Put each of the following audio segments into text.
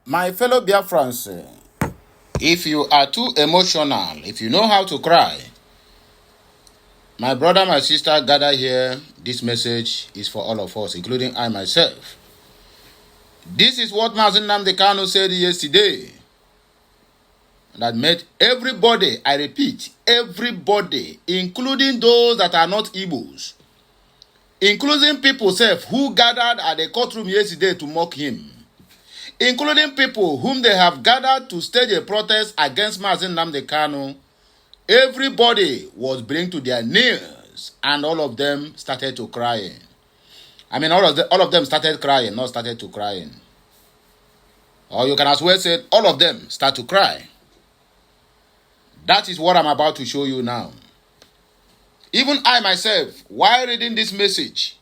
My fellow Biafrans, if you are too emotional, if you know how to cry, my brother, my sister, gather here. This message is for all of us, including I myself. This is what Mazi Nnamdi Kanu said yesterday. That made everybody, I repeat, everybody, including those that are not Igbos, including people who gathered at the courtroom yesterday to mock him, including people whom they have gathered to stage a protest against Mazi Nnamdi Kanu, everybody was bring to their knees and all of them started to crying. I mean, all of them started crying, not started to crying. Or you can as well say all of them start to cry. That is what I'm about to show you now. Even I myself, while reading this message,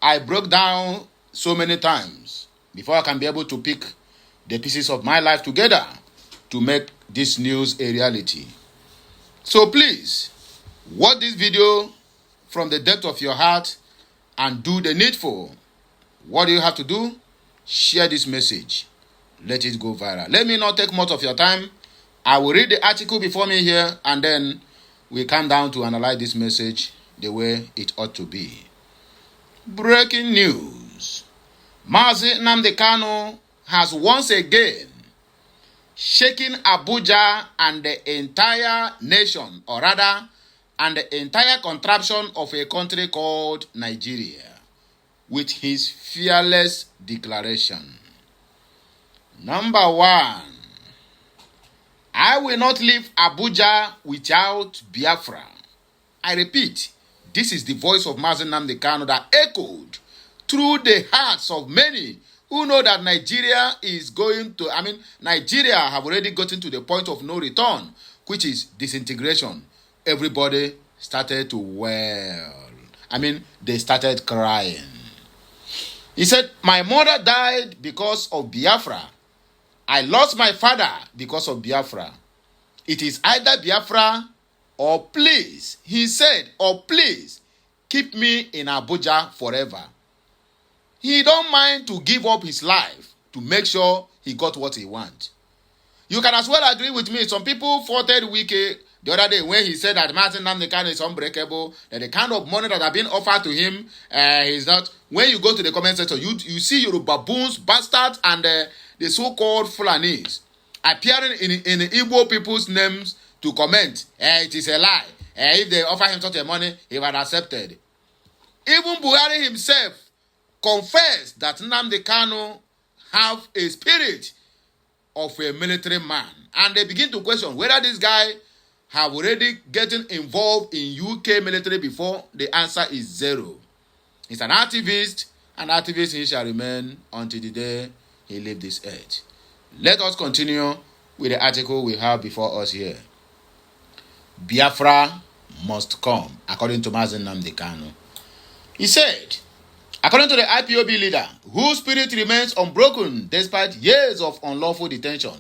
I broke down so many times before I can be able to pick the pieces of my life together to make this news a reality. So please, watch this video from the depth of your heart and do the needful. What do you have to do? Share this message. Let it go viral. Let me not take much of your time. I will read the article before me here and then we come down to analyze this message the way it ought to be. Breaking news. Mazi Nnamdi Kanu has once again shaken Abuja and the entire nation, or rather, and the entire contraption of a country called Nigeria with his fearless declaration. Number one, I will not leave Abuja without Biafra. I repeat, this is the voice of Mazi Nnamdi Kanu that echoed through the hearts of many who know that Nigeria have already gotten to the point of no return, which is disintegration. Everybody started to wail. They started crying. He said, my mother died because of Biafra. I lost my father because of Biafra. It is either Biafra or please, he said, or please, keep me in Abuja forever. He don't mind to give up his life to make sure he got what he wants. You can as well agree with me. Some people faulted Wike the other day when he said that Mazi Nnamdi Kanu is unbreakable, that the kind of money that have been offered to him is not. When you go to the comment section, you see Yoruba baboons, bastards, and the so-called Fulanis appearing in the Igbo people's names to comment. It is a lie. If they offer him such a money, he would have accepted. Even Buhari himself confessed that Nnamdi Kanu have a spirit of a military man. And they begin to question whether this guy have already gotten involved in UK military before. The answer is zero. He's an activist, and activist he shall remain until the day he leaves this earth. Let us continue with the article we have before us here. Biafra must come, according to Mazi Nnamdi Kanu. He said, according to the IPOB leader, whose spirit remains unbroken despite years of unlawful detention,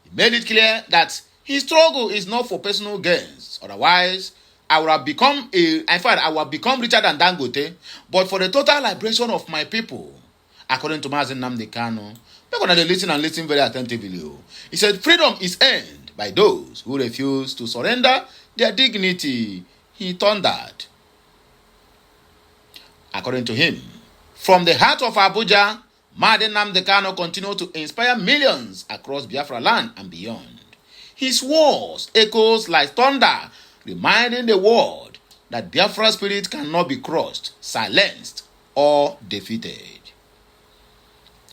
he made it clear that his struggle is not for personal gains. Otherwise, I would have become richer than Dangote, but for the total liberation of my people, according to Mazi Nnamdi Kanu. We're going to listen very attentively. He said, freedom is earned by those who refuse to surrender their dignity. He thundered. According to him, from the heart of Abuja, Mazi Nnamdi Kanu continued to inspire millions across Biafra land and beyond. His words echoes like thunder, reminding the world that Biafra spirit cannot be crushed, silenced, or defeated.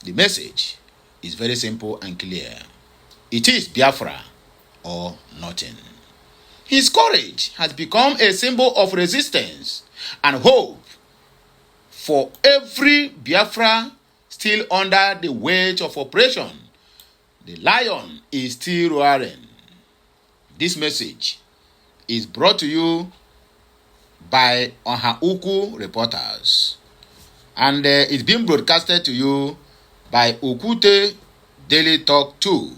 The message is very simple and clear. It is Biafra or nothing. His courage has become a symbol of resistance and hope for every Biafra still under the weight of oppression. The lion is still roaring. This message is brought to you by Ọha reporters, and it's being broadcasted to you by Okute Daily Talk 2,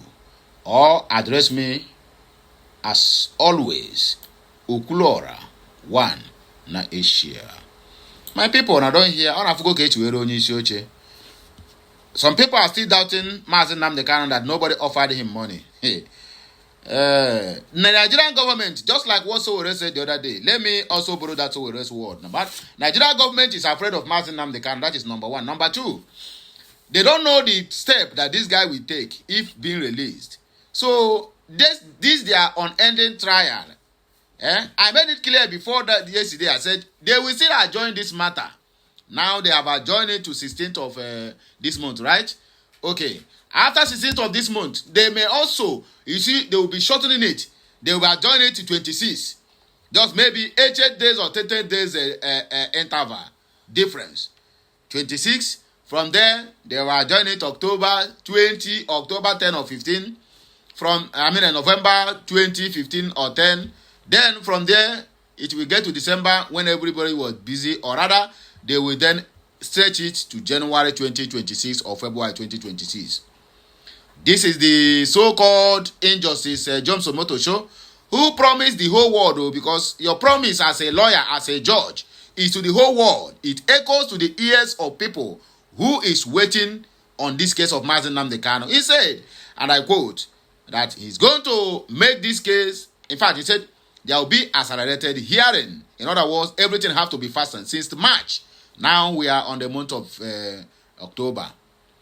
or address me as always, Okulora 1 na Asia. My people, I don't hear. I don't have to go get you onye isi oche. some people are still doubting Mazi Nnamdi Kanu that nobody offered him money. The Nigerian government, just like what Sowore said the other day, let me also borrow that Sowore's word. But Nigerian government is afraid of Mazi Nnamdi Kanu. That is number one. Number two, they don't know the step that this guy will take if being released. So this their unending trial. I made it clear before that yesterday. I said they will still adjourn this matter. Now they have adjourned it to 16th of this month, right? Okay. After 16th of this month, they may also, you see, they will be shortening it. They will adjourn it to 26. Just maybe 8 days or 30 days interval difference. 26. From there, they will adjourn it October 20, October 10 or 15. November 20, 15 or 10. Then from there, it will get to December when everybody was busy, or rather, they will then stretch it to January 2026 or February 2026. This is the so-called injustice Johnson Moto show, who promised the whole world, because your promise as a lawyer, as a judge, is to the whole world. It echoes to the ears of people who is waiting on this case of Mazi Nnamdi Kanu. He said, and I quote, that he's going to make this case, in fact, he said, there will be accelerated hearing. In other words, everything have to be fastened since March. Now we are on the month of October.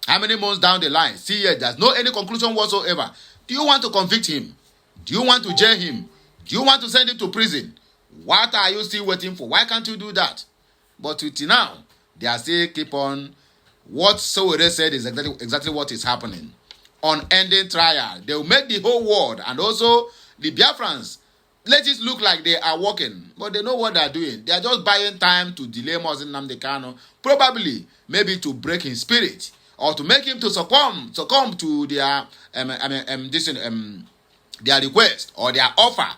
How many months down the line? See here, there's no any conclusion whatsoever. Do you want to convict him? Do you want to jail him? Do you want to send him to prison? What are you still waiting for? Why can't you do that? But till now, they are still keep on. What Sowore said is exactly what is happening. Unending trial. They will make the whole world and also the Biafrans let it look like they are working, but they know what they are doing. They are just buying time to delay Mazi Nnamdi Kanu, probably maybe to break his spirit or to make him to succumb to their their request or their offer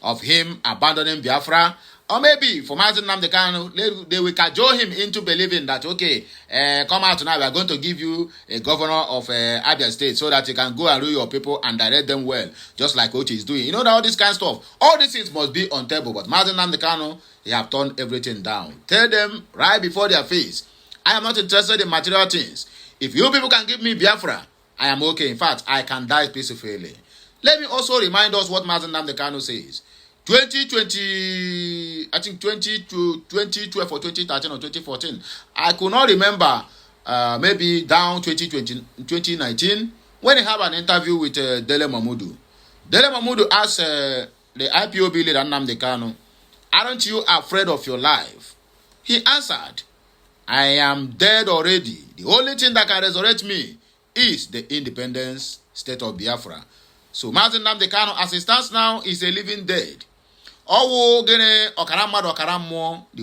of him abandoning Biafra. Or maybe for Mazi Nnamdi Kanu, they will cajole him into believing that, okay, come out tonight, we are going to give you a governor of Abia State so that you can go and rule your people and direct them well, just like Ochi is doing. You know, all this kind of stuff. All these things must be on table. But Mazi Nnamdi Kanu, they have turned everything down. Tell them right before their face, I am not interested in material things. If you people can give me Biafra, I am okay. In fact, I can die peacefully. Let me also remind us what Mazi Nnamdi Kanu says. 2020, I think 2012 or 2013 or 2014. I could not remember, maybe down 2019, when he had an interview with Dele Mamudu. Dele Mamudu asked the IPOB leader Nnamdi Kanu, aren't you afraid of your life? He answered, I am dead already. The only thing that can resurrect me is the independence state of Biafra. So Mazi Nnamdi Kanu, as it stands now, is a living dead. The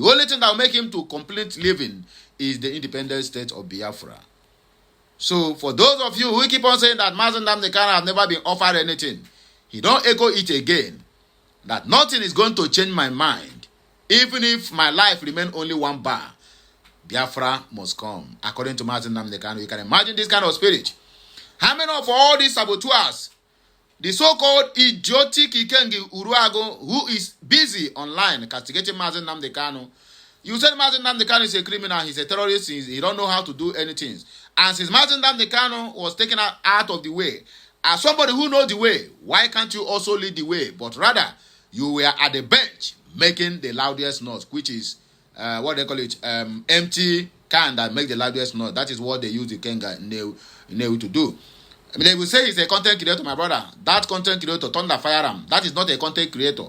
only thing that will make him to complete living is the independent state of Biafra. So for those of you who keep on saying that Mazi Nnamdi Kanu have never been offered anything, he don't echo it again. That nothing is going to change my mind. Even if my life remain only one bar, Biafra must come. According to Mazi Nnamdi Kanu, you can imagine this kind of spirit. How many of all these saboteurs, the so-called idiotic Ikengi Uruago, who is busy online castigating Mazi Nnamdi Kanu? You said Mazi Nnamdi Kanu is a criminal, he's a terrorist, he don't know how to do anything. And since Mazi Nnamdi Kanu was taken out of the way, as somebody who knows the way, why can't you also lead the way? But rather, you were at the bench making the loudest noise, which is, what they call it, empty can that make the loudest noise. That is what they use the Kenga nail to do. I mean, they will say he's a content creator, my brother. That content creator, Thunder Firearm, that is not a content creator.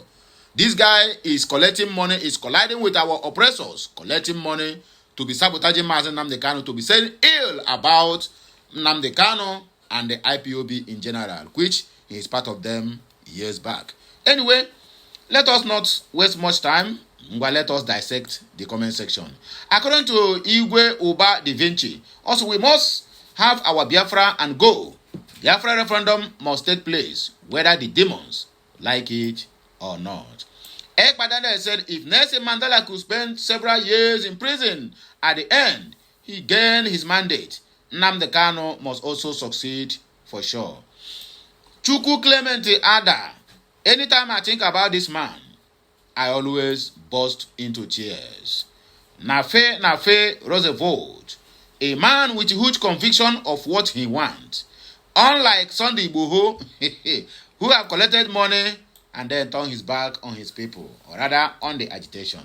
This guy is collecting money, is colliding with our oppressors, collecting money to be sabotaging Mazi Nnamdi Kanu, to be saying ill about Nnamdi Kanu and the IPOB in general, which he is part of them years back. Anyway, let us not waste much time, but let us dissect the comment section. According to Igwe Uba Da Vinci, also we must have our Biafra and go. Biafra referendum must take place, whether the demons like it or not. Ekpadane said if Nelson Mandela could spend several years in prison, at the end, he gained his mandate. Nnamdi Kanu must also succeed for sure. Chukwu Clement Ada, anytime I think about this man, I always burst into tears. Nafe Roosevelt, a man with huge conviction of what he wants. Unlike Sunday Igboho, who have collected money and then turned his back on his people, or rather on the agitation.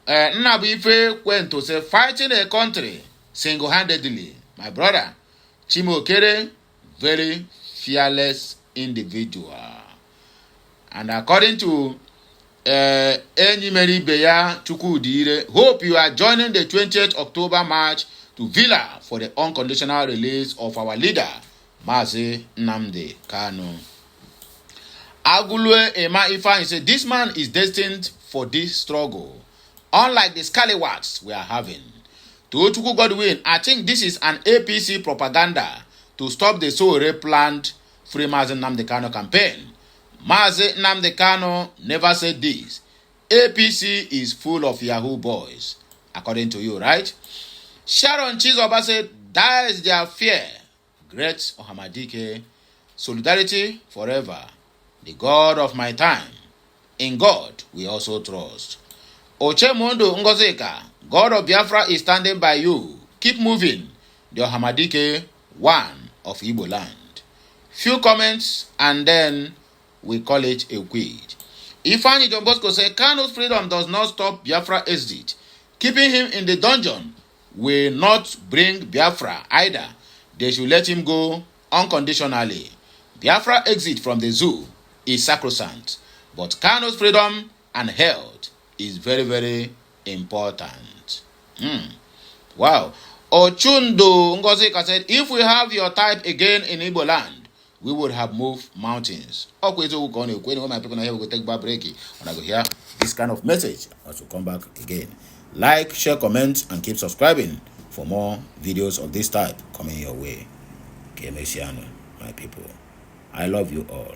Nnabuife went to say fighting a country single-handedly. My brother, Chimokere, very fearless individual. And according to Enyimeri Beya Chukudire, hope you are joining the 20th October march to Villa for the unconditional release of our leader, Mazi Nnamdi Kanu. Agulwe Ema Ifeanyi said, this man is destined for this struggle, unlike the scallywags we are having. To Ochuku Godwin, I think this is an APC propaganda to stop the so planned Free Mazi Nnamdi Kanu campaign. Mazi Nnamdi Kanu never said this. APC is full of Yahoo boys, according to you, right? Sharon Chizoba said, that is their fear. Great Ohamadike, solidarity forever. The God of my time. In God we also trust. Ochemundo Ngozeka, God of Biafra is standing by you. Keep moving. The Ohamadike, one of Igbo land. Few comments and then we call it a quid. Ifeanyi John Bosco said, Kanu's freedom does not stop Biafra exit. Keeping him in the dungeon will not bring Biafra either. They should let him go unconditionally. Biafra exit from the zoo is sacrosanct, but Kanu's freedom and health is very, very important. Wow. Ochundo Ngozika said, if we have your type again in Igbo land, we would have moved mountains. When my people are here, we go take back breaky. When I go hear this kind of message, I will come back again. Like, share, comment, and keep subscribing for more videos of this type coming your way. Kemesiano, my people. I love you all.